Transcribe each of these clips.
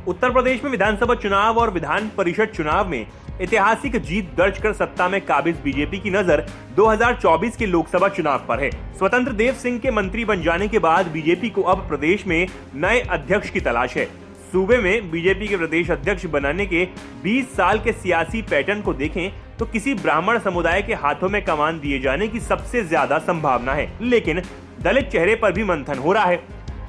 उत्तर प्रदेश में विधानसभा चुनाव और विधान परिषद चुनाव में ऐतिहासिक जीत दर्ज कर सत्ता में काबिज बीजेपी की नजर 2024 के लोकसभा चुनाव पर है। स्वतंत्र देव सिंह के मंत्री बन जाने के बाद बीजेपी को अब प्रदेश में नए अध्यक्ष की तलाश है। सूबे में बीजेपी के प्रदेश अध्यक्ष बनाने के 20 साल के सियासी पैटर्न को देखें तो किसी ब्राह्मण समुदाय के हाथों में कमान दिए जाने की सबसे ज्यादा संभावना है, लेकिन दलित चेहरे पर भी मंथन हो रहा है।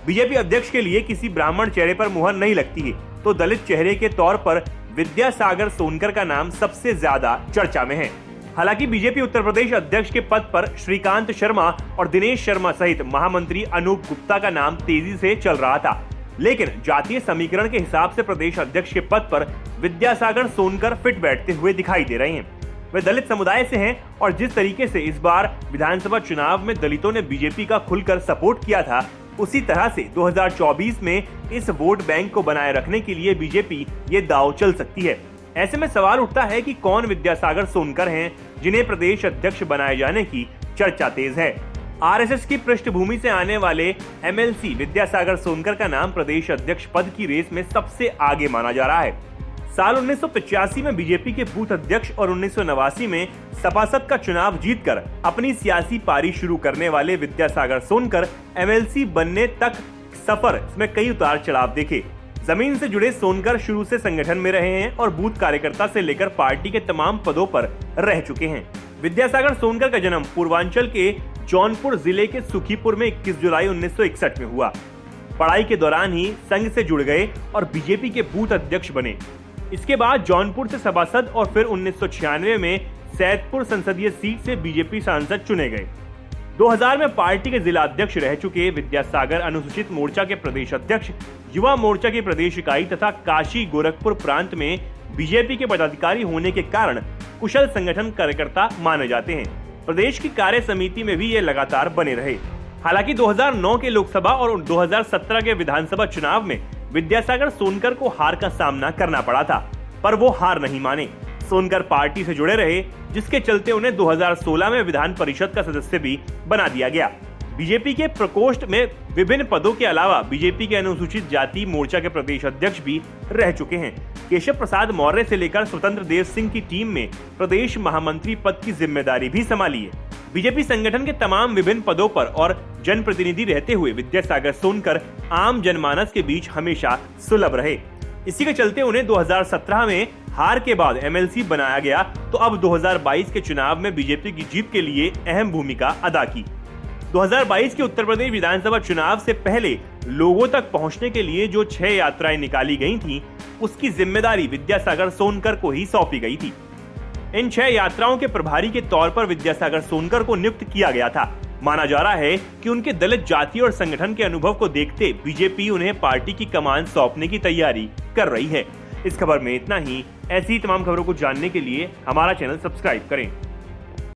बीजेपी अध्यक्ष के लिए किसी ब्राह्मण चेहरे पर मुहर नहीं लगती है, तो दलित चेहरे के तौर पर विद्यासागर सोनकर का नाम सबसे ज्यादा चर्चा में है। हालांकि बीजेपी उत्तर प्रदेश अध्यक्ष के पद पर श्रीकांत शर्मा और दिनेश शर्मा सहित महामंत्री अनूप गुप्ता का नाम तेजी से चल रहा था, लेकिन जातीय समीकरण के हिसाब से प्रदेश अध्यक्ष के पद पर विद्यासागर सोनकर फिट बैठते हुए दिखाई दे रहे हैं। वे दलित समुदाय से हैं और जिस तरीके से इस बार विधानसभा चुनाव में दलितों ने बीजेपी का खुलकर सपोर्ट किया था, उसी तरह से 2024 में इस वोट बैंक को बनाए रखने के लिए बीजेपी ये दांव चल सकती है। ऐसे में सवाल उठता है कि कौन विद्यासागर सोनकर हैं जिन्हें प्रदेश अध्यक्ष बनाए जाने की चर्चा तेज है। आरएसएस की पृष्ठभूमि से आने वाले एमएलसी विद्यासागर सोनकर का नाम प्रदेश अध्यक्ष पद की रेस में सबसे आगे माना जा रहा है। साल 1985 में बीजेपी के बूथ अध्यक्ष और 1989 में सपासद का चुनाव जीतकर अपनी सियासी पारी शुरू करने वाले विद्यासागर सोनकर एमएलसी बनने तक सफर में कई उतार चढ़ाव देखे। जमीन से जुड़े सोनकर शुरू से संगठन में रहे हैं और बूथ कार्यकर्ता से लेकर पार्टी के तमाम पदों पर रह चुके हैं। विद्यासागर सोनकर का जन्म पूर्वांचल के जौनपुर जिले के सुखीपुर में 21 जुलाई 1961 में हुआ। पढ़ाई के दौरान ही संघ से जुड़ गए और बीजेपी के बूथ अध्यक्ष बने। इसके बाद जौनपुर से सभासद और फिर 1996 में सैदपुर संसदीय सीट से बीजेपी सांसद चुने गए। 2000 में पार्टी के जिला अध्यक्ष रह चुके विद्यासागर अनुसूचित मोर्चा के प्रदेश अध्यक्ष, युवा मोर्चा की प्रदेश इकाई तथा काशी गोरखपुर प्रांत में बीजेपी के पदाधिकारी होने के कारण कुशल संगठन कार्यकर्ता माने जाते हैं। प्रदेश की कार्य समिति में भी ये लगातार बने रहे। हालांकि 2009 के लोकसभा और 2017 के विधानसभा चुनाव में विद्यासागर सोनकर को हार का सामना करना पड़ा था, पर वो हार नहीं माने। सोनकर पार्टी से जुड़े रहे, जिसके चलते उन्हें 2016 में विधान परिषद का सदस्य भी बना दिया गया। बीजेपी के प्रकोष्ठ में विभिन्न पदों के अलावा बीजेपी के अनुसूचित जाति मोर्चा के प्रदेश अध्यक्ष भी रह चुके हैं। केशव प्रसाद मौर्य से लेकर स्वतंत्र देव सिंह की टीम में प्रदेश महामंत्री पद की जिम्मेदारी भी संभाली है। बीजेपी संगठन के तमाम विभिन्न पदों पर और जनप्रतिनिधि रहते हुए विद्यासागर सोनकर आम जनमानस के बीच हमेशा सुलभ रहे। इसी के चलते उन्हें 2017 में हार के बाद एमएलसी बनाया गया, तो अब 2022 के चुनाव में बीजेपी की जीत के लिए अहम भूमिका अदा की। 2022 के उत्तर प्रदेश विधानसभा चुनाव से पहले लोगों तक पहुंचने के लिए जो 6 यात्राएं निकाली गई थीं, उसकी जिम्मेदारी विद्यासागर सोनकर को ही सौंपी गई थी। इन 6 यात्राओं के प्रभारी के तौर पर विद्यासागर सोनकर को नियुक्त किया गया था। माना जा रहा है कि उनके दलित जाति और संगठन के अनुभव को देखते बीजेपी उन्हें पार्टी की कमान सौंपने की तैयारी कर रही है। इस खबर में इतना ही। ऐसी तमाम खबरों को जानने के लिए हमारा चैनल सब्सक्राइब करें।